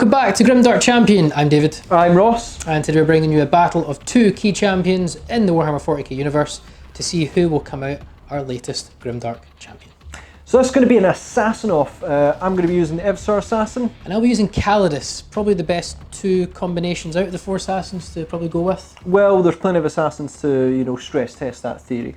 Welcome back to Grimdark Champion. I'm David. I'm Ross. And today we're bringing you a battle of two key champions in the Warhammer 40k universe to see who will come out our latest Grimdark Champion. So that's going to be an assassin off. I'm going to be using the Eversor assassin. And I'll be using Callidus, probably the best two combinations out of the four assassins to probably go with. Well, there's plenty of assassins to, stress test that theory.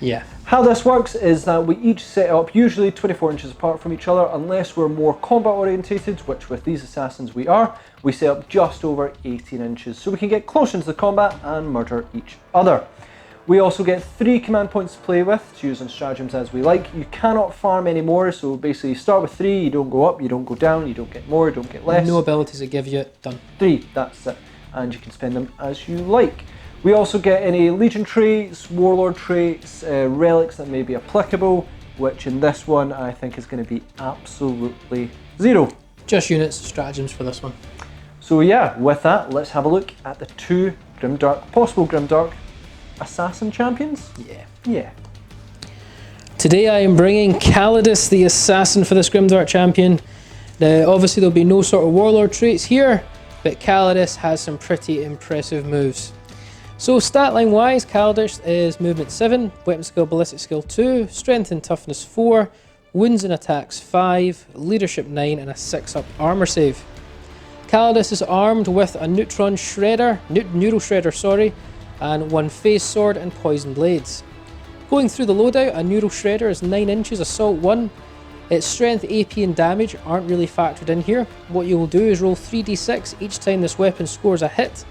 Yeah. How this works is that we each set up usually 24 inches apart from each other, unless we're more combat orientated, which with these assassins we are. We set up just over 18 inches, so we can get close into the combat and murder each other. We also get 3 command points to play with, to use on stratagems as we like. You cannot farm any more, so basically you start with 3, you don't go up, you don't go down, you don't get more, you don't get less. No abilities that give you it, done. 3, that's it, and you can spend them as you like. We also get any Legion traits, Warlord traits, relics that may be applicable, which in this one I think is going to be absolutely 0. Just units, stratagems for this one. So yeah, with that, let's have a look at the two possible Grimdark assassin champions. Yeah. Today I am bringing Callidus the assassin for this Grimdark Champion. Now obviously there'll be no sort of Warlord traits here, but Callidus has some pretty impressive moves. So stat line wise, Callidus is movement 7, weapon skill ballistic skill 2, strength and toughness 4, wounds and attacks 5, leadership 9 and a 6 up armor save. Callidus is armed with a neural shredder, and 1 phase sword and poison blades. Going through the loadout, a neural shredder is 9 inches, assault 1. Its strength, AP and damage aren't really factored in here. What you will do is roll 3d6 each time this weapon scores a hit.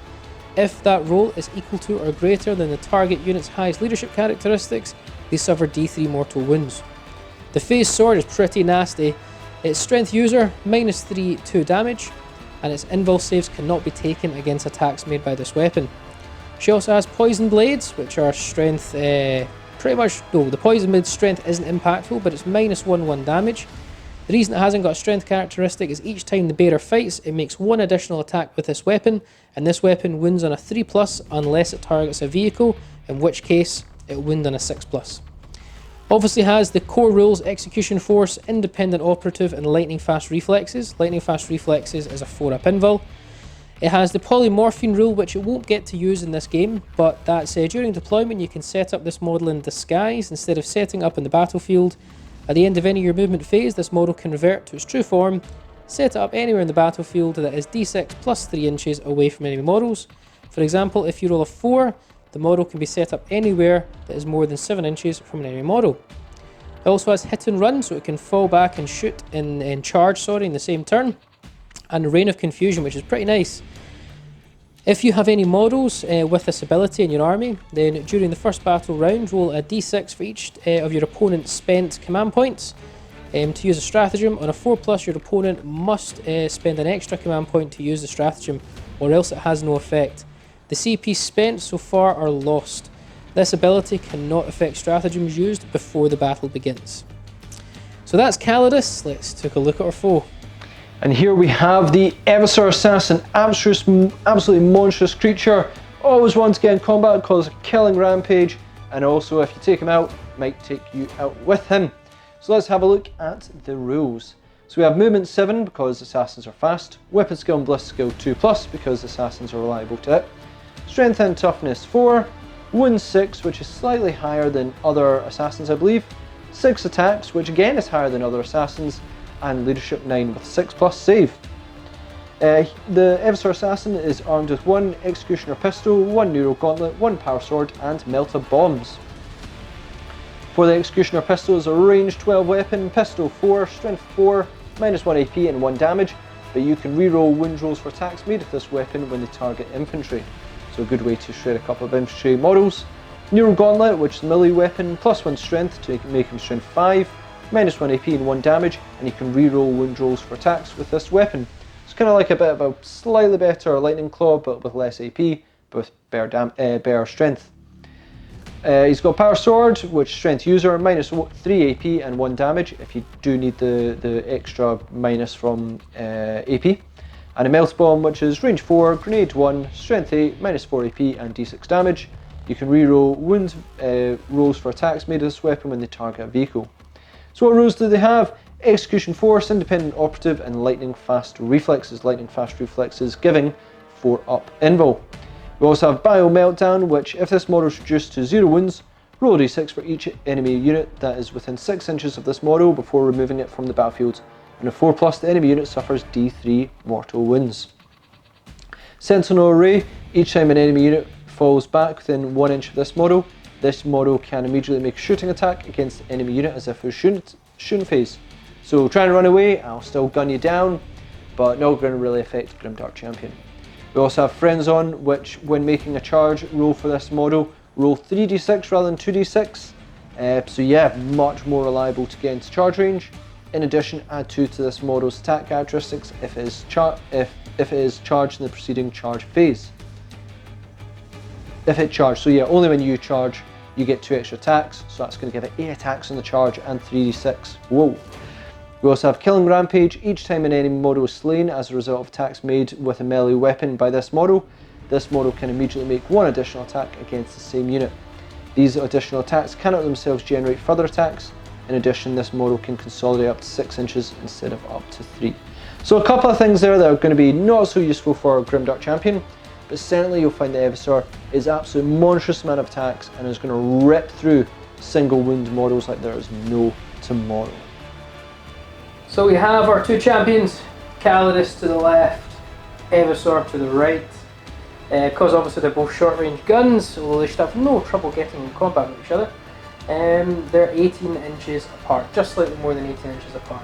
If that roll is equal to or greater than the target unit's highest leadership characteristics, they suffer d3 mortal wounds. The phase sword is pretty nasty. Its strength user, -3 2 damage, and its invul saves cannot be taken against attacks made by this weapon. She also has poison blades, which are strength, the poison blade strength isn't impactful, but it's -1 damage. The reason it hasn't got a strength characteristic is each time the bearer fights, it makes 1 additional attack with this weapon, and this weapon wounds on a 3+ unless it targets a vehicle, in which case it wounds on a 6+. Obviously has the core rules, execution force, independent operative, and lightning fast reflexes. Lightning fast reflexes is a 4-up invul. It has the polymorphine rule, which it won't get to use in this game, but that's during deployment you can set up this model in disguise instead of setting up in the battlefield. At the end of any of your movement phase, this model can revert to its true form, set it up anywhere in the battlefield that is d6 plus 3 inches away from enemy models. For example, if you roll a 4, the model can be set up anywhere that is more than 7 inches from an enemy model. It also has hit and run, so it can fall back and shoot in charge in the same turn. And Reign of Confusion, which is pretty nice. If you have any models with this ability in your army, then during the first battle round, roll a d6 for each of your opponent's spent command points. To use a stratagem, on a 4+, your opponent must spend an extra command point to use the stratagem, or else it has no effect. The CP spent so far are lost. This ability cannot affect stratagems used before the battle begins. So that's Callidus. Let's take a look at our foe. And here we have the Eversor assassin, absolutely monstrous creature. Always wants to get in combat, cause a killing rampage, and also if you take him out, might take you out with him. So let's have a look at the rules. So we have movement 7 because assassins are fast, weapon skill and ballistic skill 2+ because assassins are reliable to hit, strength and toughness 4, wounds 6, which is slightly higher than other assassins I believe, 6 attacks, which again is higher than other assassins, and leadership 9 with 6+ save. The Eversor assassin is armed with 1 executioner pistol, 1 neural gauntlet, 1 power sword, and melta bombs. For the executioner pistol is a range 12 weapon, pistol 4, strength 4, -1 AP and 1 damage, but you can reroll wound rolls for attacks made with this weapon when they target infantry. So a good way to shred a couple of infantry models. Neural gauntlet, which is a melee weapon, +1 strength to make him strength 5, -1 AP and 1 damage, and you can reroll wound rolls for attacks with this weapon. It's kind of like a bit of a slightly better lightning claw, but with less AP, but with better strength. He's got power sword, which strength user, -3 AP and 1 damage, if you do need the extra minus from AP. And a melt bomb, which is range 4, grenade 1, strength 8, -4 AP and d6 damage. You can reroll wounds rolls for attacks made with this weapon when they target a vehicle. So what rules do they have? Execution Force, Independent Operative, and Lightning Fast Reflexes. Lightning Fast Reflexes giving 4-up invul. We also have Bio Meltdown, which if this model is reduced to 0 wounds, roll a d6 for each enemy unit that is within 6 inches of this model before removing it from the battlefield. And a 4+, the enemy unit suffers d3 mortal wounds. Sentinel Array, each time an enemy unit falls back within 1 inch of this model can immediately make a shooting attack against the enemy unit as if it was shooting phase. So trying to run away, I'll still gun you down, but not going to really affect Grimdark Champion. We also have Friends on, which when making a charge roll for this model, roll 3d6 rather than 2d6. So yeah, much more reliable to get into charge range. In addition, add 2 to this model's attack characteristics if it is charged in the preceding charge phase. If it charged, so yeah, only when you charge you get 2 extra attacks, so that's going to give it 8 attacks on the charge and 3d6. Whoa. We also have Killing Rampage. Each time an enemy model is slain as a result of attacks made with a melee weapon by this model can immediately make 1 additional attack against the same unit. These additional attacks cannot themselves generate further attacks. In addition, this model can consolidate up to 6 inches instead of up to 3. So a couple of things there that are going to be not so useful for Grimdark Champion, but certainly you'll find the Eversor is absolutely monstrous amount of attacks and is going to rip through single wound models like there is no tomorrow. So we have our 2 champions, Callidus to the left, Eversor to the right. Because obviously they're both short range guns, so they should have no trouble getting in combat with each other. They're 18 inches apart, just slightly more than 18 inches apart.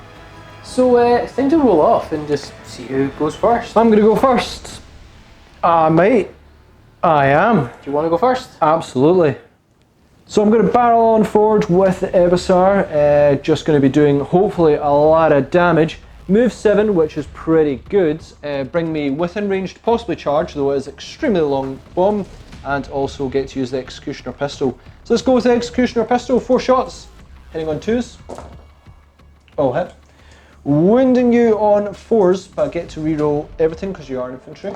So it's time to roll off and just see who goes first. I'm going to go first. Mate, I am. Do you want to go first? Absolutely. So I'm going to barrel on forward with the Eversor, just going to be doing hopefully a lot of damage. Move 7, which is pretty good, bring me within range to possibly charge, though it is extremely long bomb, and also get to use the Executioner Pistol. So let's go with the Executioner Pistol, 4 shots, hitting on 2s. All hit. Wounding you on 4s, but I get to reroll everything because you are infantry.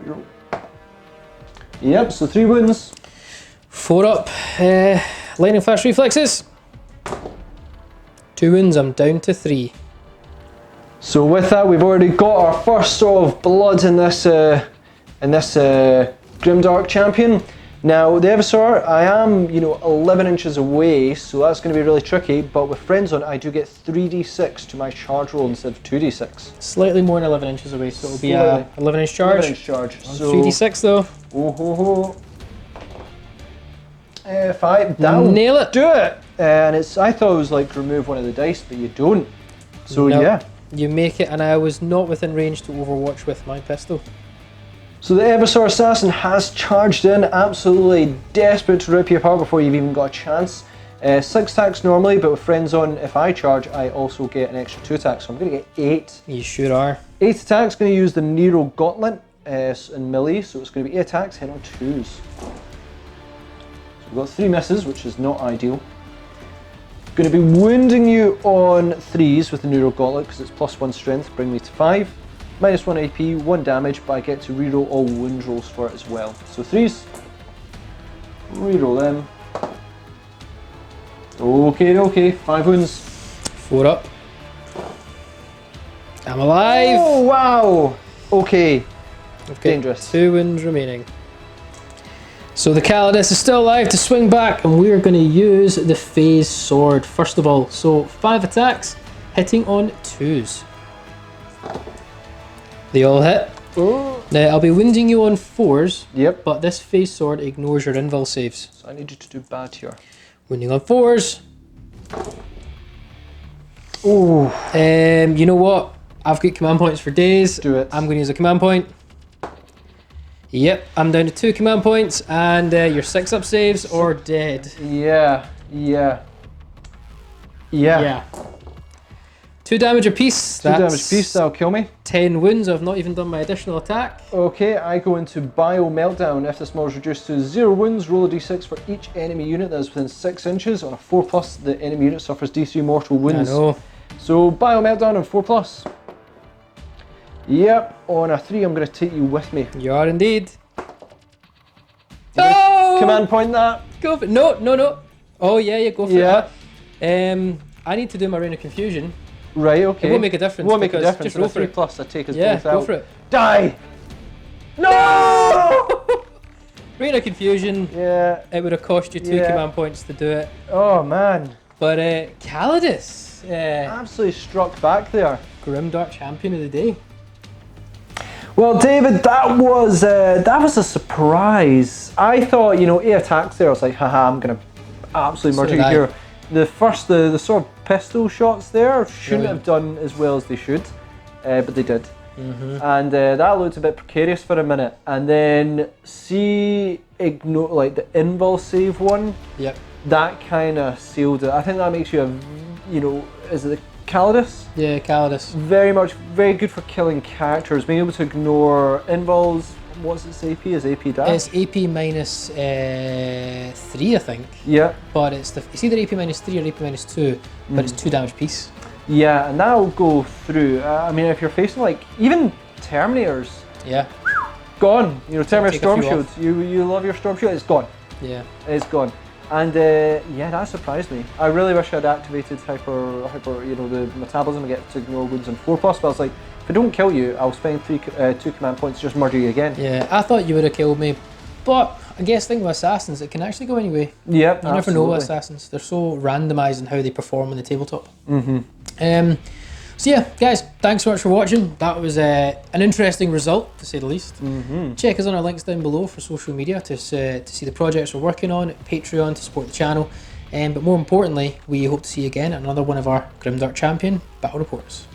Reroll. Yep, so 3 wounds. 4 up, lightning flash reflexes. 2 wounds, I'm down to 3. So with that, we've already got our first sort of blood in this Grimdark Champion. Now the Eversor, I am 11 inches away, so that's going to be really tricky. But with Friends on, I do get 3d6 to my charge roll instead of 2d6. Slightly more than 11 inches away, so it'll be a 11 inch charge. 11 inch charge. So 3d6 though. Oh ho ho. 5. That'll nail it. Do it. And I thought it was like remove one of the dice, but you don't. So nope. Yeah. You make it, and I was not within range to overwatch with my pistol. So the Eversor Assassin has charged in, absolutely desperate to rip you apart before you've even got a chance. 6 attacks normally, but with Friends on, if I charge, I also get an extra 2 attacks, so I'm going to get 8. You sure are. 8 attacks, going to use the Nero Gauntlet in melee, so it's going to be 8 attacks, hit on 2s. So we've got 3 misses, which is not ideal. Going to be wounding you on 3s with the Nero Gauntlet, because it's +1 strength, bring me to 5. -1 AP, 1 damage, but I get to reroll all wound rolls for it as well. So 3s, reroll them. Okay, 5 wounds. 4 up. I'm alive! Oh wow! Okay, dangerous. 2 wounds remaining. So the Callidus is still alive to swing back, and we're going to use the Phase Sword first of all. So 5 attacks, hitting on 2s. They all hit. Oh. Now I'll be wounding you on 4s. Yep. But this Phase Sword ignores your invul saves. So I need you to do bad here. Wounding on 4s. Ooh. You know what? I've got command points for days. Do it. I'm going to use a command point. Yep, I'm down to 2 command points, and your 6 up saves or dead. Yeah. 2 damage apiece. 2 damage apiece, that'll kill me. 10 wounds. I've not even done my additional attack. Okay, I go into Bio Meltdown. If this model is reduced to 0 wounds, roll a d6 for each enemy unit that is within 6 inches. On a 4+, the enemy unit suffers d3 mortal wounds. I know. So Bio Meltdown on 4+. Yep, on a 3, I'm going to take you with me. You are indeed. Oh! Command point that. Go for it. No. Oh yeah, go for that. I need to do my Reign of Confusion. Right, okay. It won't make a difference. Won't make a because difference. Just roll for 3+, it. I take us Yeah, both go out. for it. Die! No! Reign of Confusion. Yeah. It would have cost you 2 command points to do it. Oh man. But Callidus, Absolutely struck back there. Grimdark Champion of the day. Well, David, that was a surprise. I thought, 8 attacks there. I was like, haha, I'm gonna absolutely murder you here. The sort of pistol shots there shouldn't have done as well as they should, but they did. And that looked a bit precarious for a minute. And then ignore like the invul save one. Yep. That kind of sealed it. I think that makes you is it the Callidus? Yeah, Callidus. Very good for killing characters. Being able to ignore invuls. What's its AP? Is AP dash? It's AP minus 3, I think. Yeah. But it's either AP minus 3 or AP minus 2, but it's 2 damage piece. Yeah, and that'll go through. I mean, if you're facing like even Terminators, Yeah. gone. Terminator Take a Storm few Shield. You love your Storm Shield. It's gone. Yeah. It's gone. And yeah, that surprised me. I really wish I'd activated hyper. The metabolism and get to ignore wounds and 4+. But I was like, if I don't kill you, I'll spend 2 command points to just murder you again. Yeah, I thought you would have killed me, but I guess thing with assassins, it can actually go anyway. Yep, you never know with assassins. They're so randomised in how they perform on the tabletop. So yeah, guys, thanks so much for watching. That was an interesting result, to say the least. Check us on our links down below for social media to see the projects we're working on, Patreon to support the channel, but more importantly, we hope to see you again at another one of our Grimdark Champion Battle Reports.